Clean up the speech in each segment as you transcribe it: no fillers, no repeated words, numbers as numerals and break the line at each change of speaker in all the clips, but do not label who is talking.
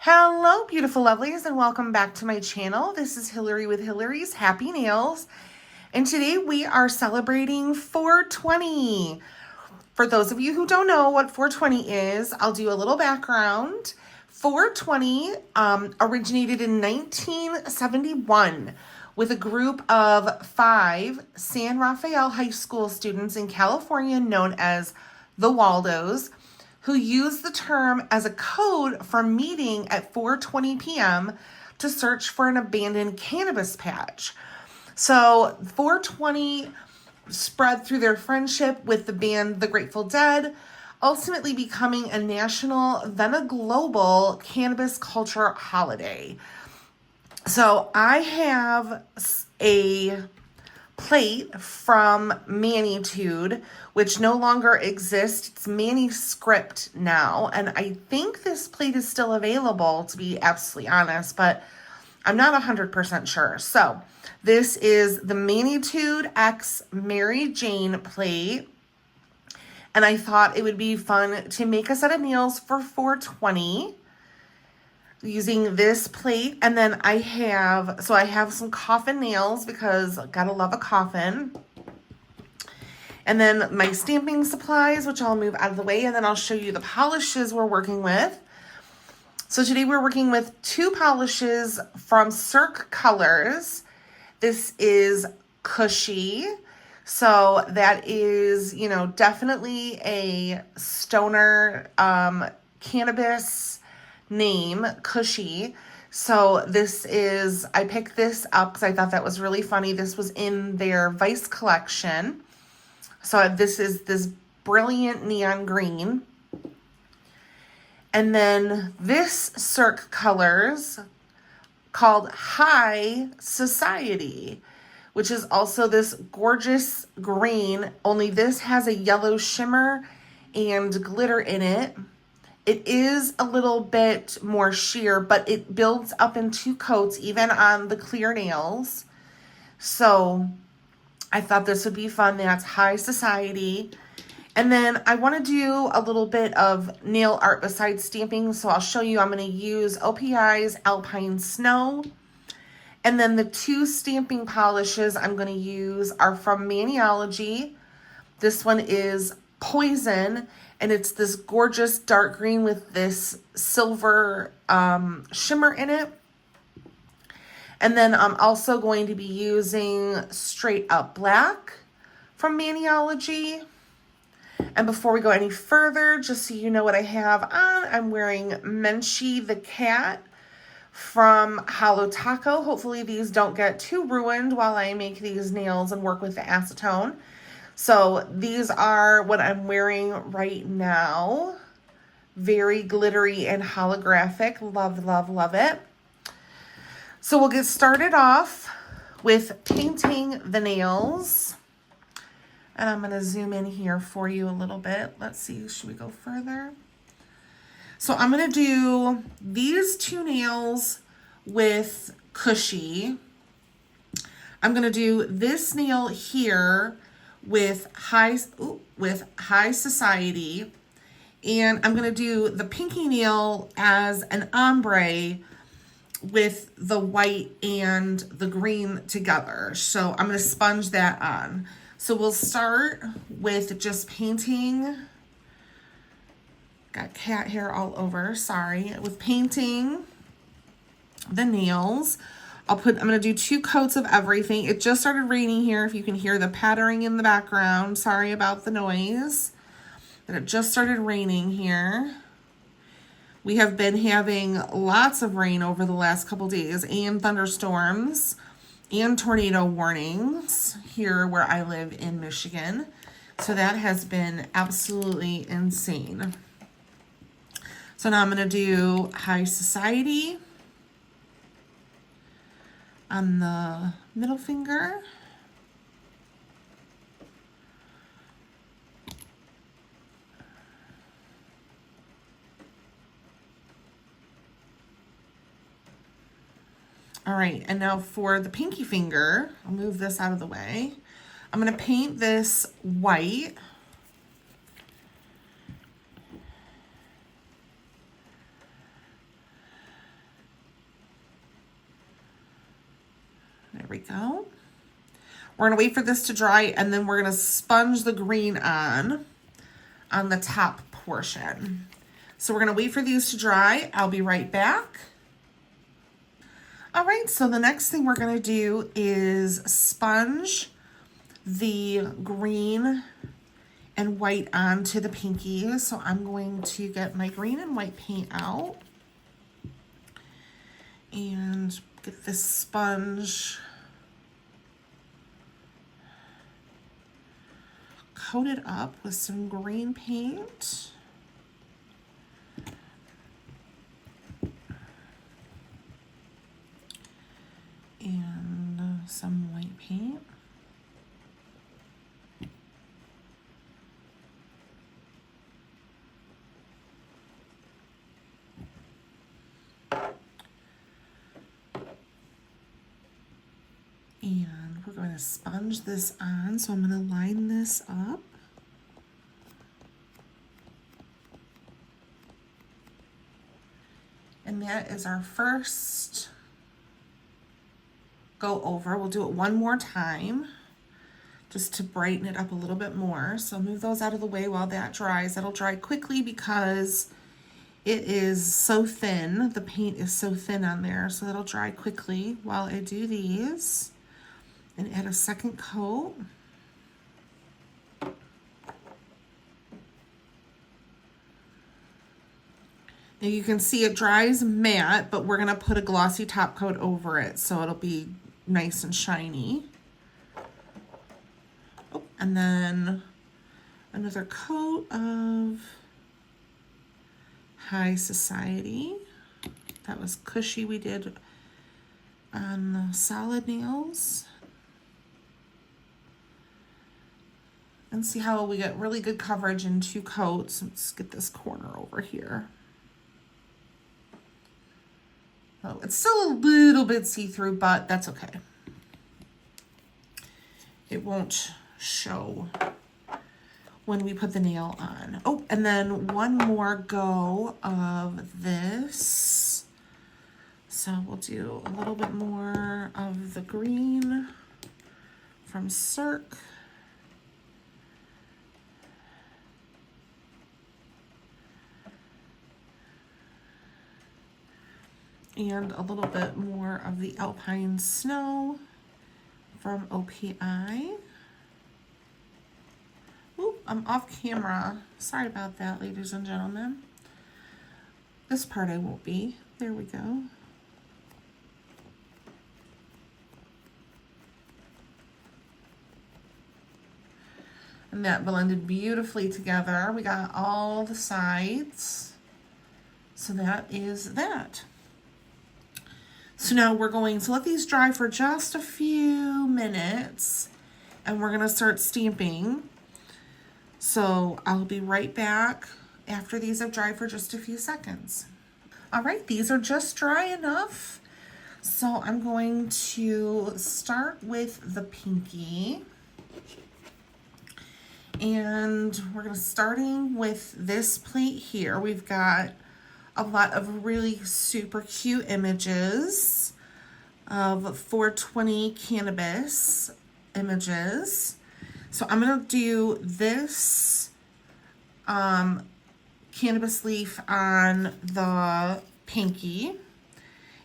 Hello, beautiful lovelies, and welcome back to my channel. This is Hillary with Hillary's Happy Nails, and today we are celebrating 420. For those of you who don't know what 420 is, I'll do a little background. 420 originated in 1971 with a group of 5 San Rafael High School students in California known as the Waldos, who used the term as a code for meeting at 4:20 p.m. to search for an abandoned cannabis patch. So 420 spread through their friendship with the band The Grateful Dead, ultimately becoming a national, then a global cannabis culture holiday. So I have a plate from Manitude, which no longer exists. It's Manuscript now, and I think this plate is still available, to be absolutely honest, but I'm not 100% sure. So this is the Manitude X Mary Jane plate, and I thought it would be fun to make a set of nails for 420 using this plate. And then I have some coffin nails because gotta love a coffin. And then my stamping supplies, which I'll move out of the way, and then I'll show you the polishes we're working with. So today we're working with 2 polishes from Cirque Colors. This is Cushy. So that is, definitely a stoner cannabis name, Cushy. So I picked this up because I thought that was really funny. This was in their Vice collection. So this is this brilliant neon green. And then this Cirque Colors called High Society, which is also this gorgeous green, only this has a yellow shimmer and glitter in it. It is a little bit more sheer, but it builds up in 2 coats, even on the clear nails. So I thought this would be fun. That's High Society. And then I want to do a little bit of nail art besides stamping. So I'll show you. I'm going to use OPI's Alpine Snow. And then the 2 stamping polishes I'm going to use are from Maniology. This one is Poison, and it's this gorgeous dark green with this silver shimmer in it. And then I'm also going to be using Straight Up Black from Maniology. And before we go any further, just so you know what I have on, I'm wearing Menchie the cat from Holo Taco. Hopefully these don't get too ruined while I make these nails and work with the acetone. So these are what I'm wearing right now. Very glittery and holographic. Love, love, love it. So we'll get started off with painting the nails. And I'm going to zoom in here for you a little bit. Let's see, should we go further? So I'm going to do these 2 nails with Cushy. I'm going to do this nail here with High Society. And I'm going to do the pinky nail as an ombre with the white and the green together. So I'm going to sponge that on. So we'll start with just painting. Got cat hair all over, sorry. With painting the nails. I'm going to do 2 coats of everything. It just started raining here, if you can hear the pattering in the background. Sorry about the noise. But it just started raining here. We have been having lots of rain over the last couple days, and thunderstorms and tornado warnings here where I live in Michigan. So that has been absolutely insane. So now I'm going to do High Society on the middle finger. All right, and now for the pinky finger, I'll move this out of the way. I'm going to paint this white. we go. We're gonna wait for this to dry, and then we're gonna sponge the green on the top portion. So we're gonna wait for these to dry. I'll be right back. All right, so the next thing we're gonna do is sponge the green and white onto the pinky. So I'm going to get my green and white paint out and get this sponge coated up with some green paint. And some white paint. And we're going to sponge this on, so I'm going to line this up. And that is our first go over. We'll do it one more time just to brighten it up a little bit more. So move those out of the way while that dries. That'll dry quickly because it is so thin. The paint is so thin on there, so that'll dry quickly while I do these. And add a second coat. Now you can see it dries matte, but we're gonna put a glossy top coat over it so it'll be nice and shiny. Oh, and then another coat of High Society. That was Cushy we did on the solid nails. And see how we get really good coverage in 2 coats. Let's get this corner over here. Oh, it's still a little bit see-through, but that's okay. It won't show when we put the nail on. Oh, and then one more go of this. So we'll do a little bit more of the green from Cirque. And a little bit more of the Alpine Snow from OPI. Oop, I'm off camera. Sorry about that, ladies and gentlemen. This part I won't be. There we go. And that blended beautifully together. We got all the sides. So that is that. So now we're going to let these dry for just a few minutes and we're gonna start stamping. So I'll be right back after these have dried for just a few seconds. All right, these are just dry enough. So I'm going to start with the pinky. And we're gonna starting with this plate here. We've got a lot of really super cute images of 420 cannabis images. So I'm gonna do this cannabis leaf on the pinky.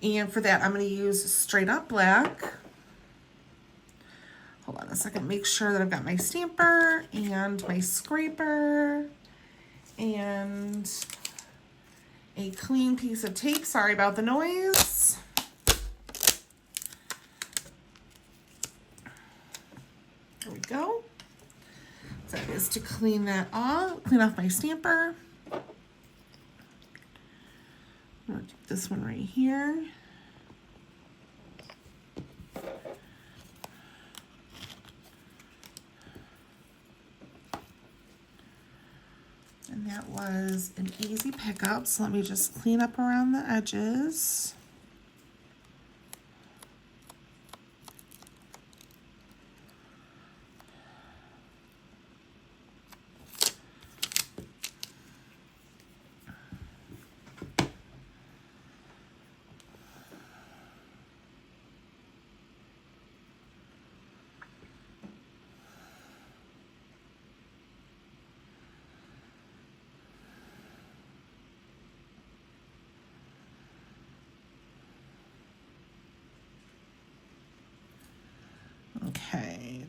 And for that, I'm gonna use Straight Up Black. Hold on a second, make sure that I've got my stamper and my scraper and a clean piece of tape. Sorry about the noise. There we go. So that is to clean that off, clean off my stamper. I'm gonna do this one right here. And that was an easy pickup, so let me just clean up around the edges.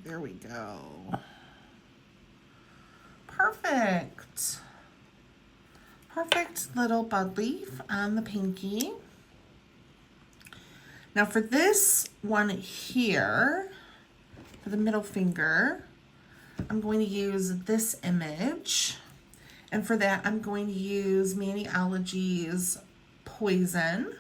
There we go. Perfect. Perfect little bud leaf on the pinky. Now for this one here, for the middle finger, I'm going to use this image. And for that, I'm going to use Maniology's Poison.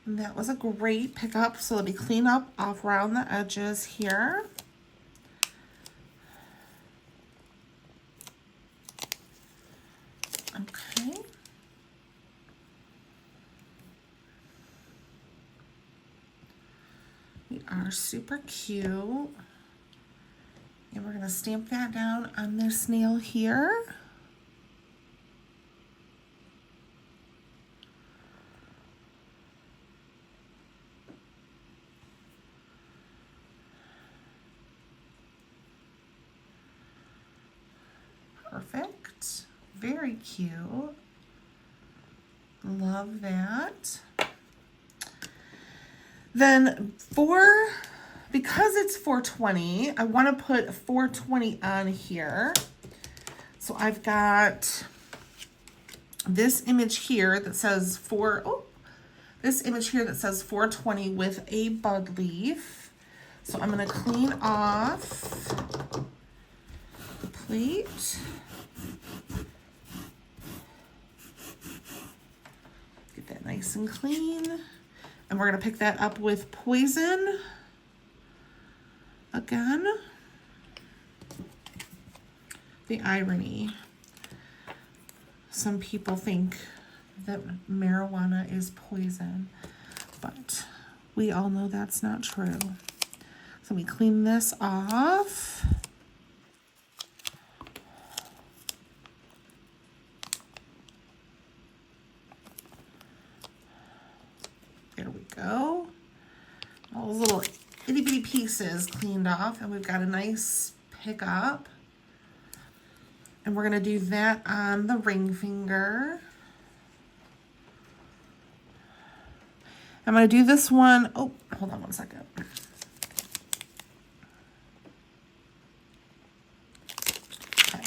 And that was a great pickup. So let me clean up off around the edges here. Okay. We are super cute. And we're going to stamp that down on this nail here. Perfect. Very cute. Love that. Then because it's 420, I want to put 420 on here. So I've got this image here that says this image here that says 420 with a bud leaf. So I'm going to clean off the plate. Get that nice and clean. And we're going to pick that up with Poison again. The irony. Some people think that marijuana is poison, but we all know that's not true. So we clean this off. There we go. All those little itty bitty pieces cleaned off, and we've got a nice pickup. And we're going to do that on the ring finger. I'm going to do this one. Oh, hold on one second. Okay.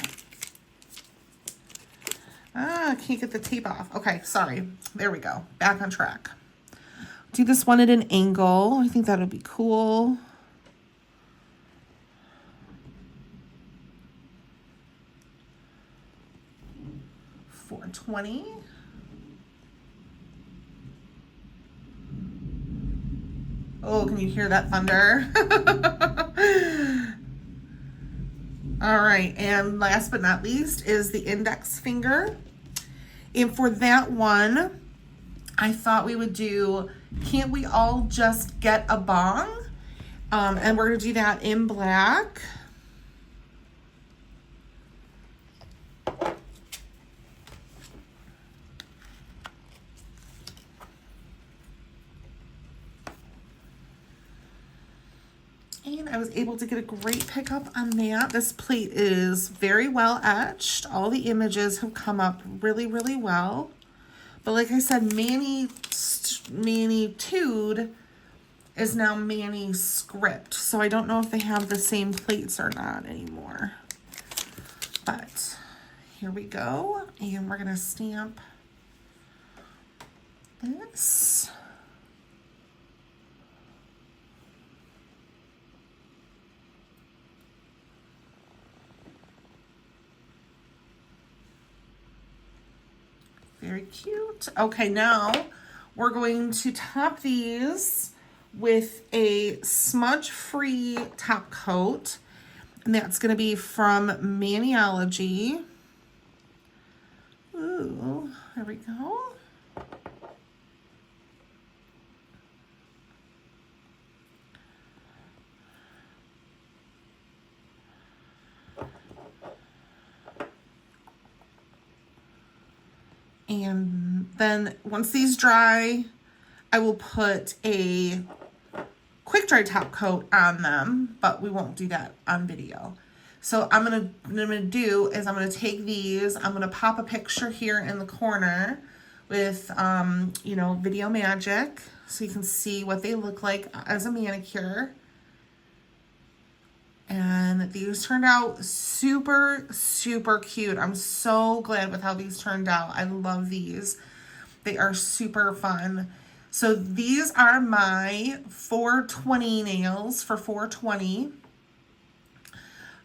I can't get the tape off. Okay, sorry. There we go. Back on track. Do this one at an angle. I think that would be cool. $4.20. Oh, can you hear that thunder? All right, and last but not least is the index finger. And for that one, I thought we would do Can't We All Just Get a Bong? And we're going to do that in black. And I was able to get a great pickup on that. This plate is very well etched. All the images have come up really, really well. But like I said, Manitude is now Manuscript. So I don't know if they have the same plates or not anymore. But here we go. And we're going to stamp this. Very cute. Okay, now we're going to top these with a smudge-free top coat. And that's going to be from Maniology. Ooh, there we go. And then once these dry, I will put a quick dry top coat on them, but we won't do that on video. So what I'm gonna do is I'm gonna take these, I'm gonna pop a picture here in the corner with Video Magic, so you can see what they look like as a manicure. And these turned out super, super cute. I'm so glad with how these turned out. I love these. They are super fun. So these are my 420 nails for 420.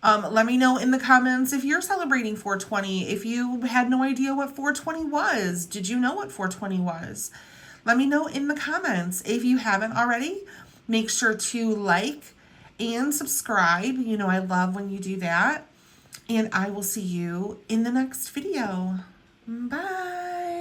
Let me know in the comments if you're celebrating 420, if you had no idea what 420 was. Did you know what 420 was? Let me know in the comments. If you haven't already, make sure to like and subscribe. You know I love when you do that. And I will see you in the next video. Bye.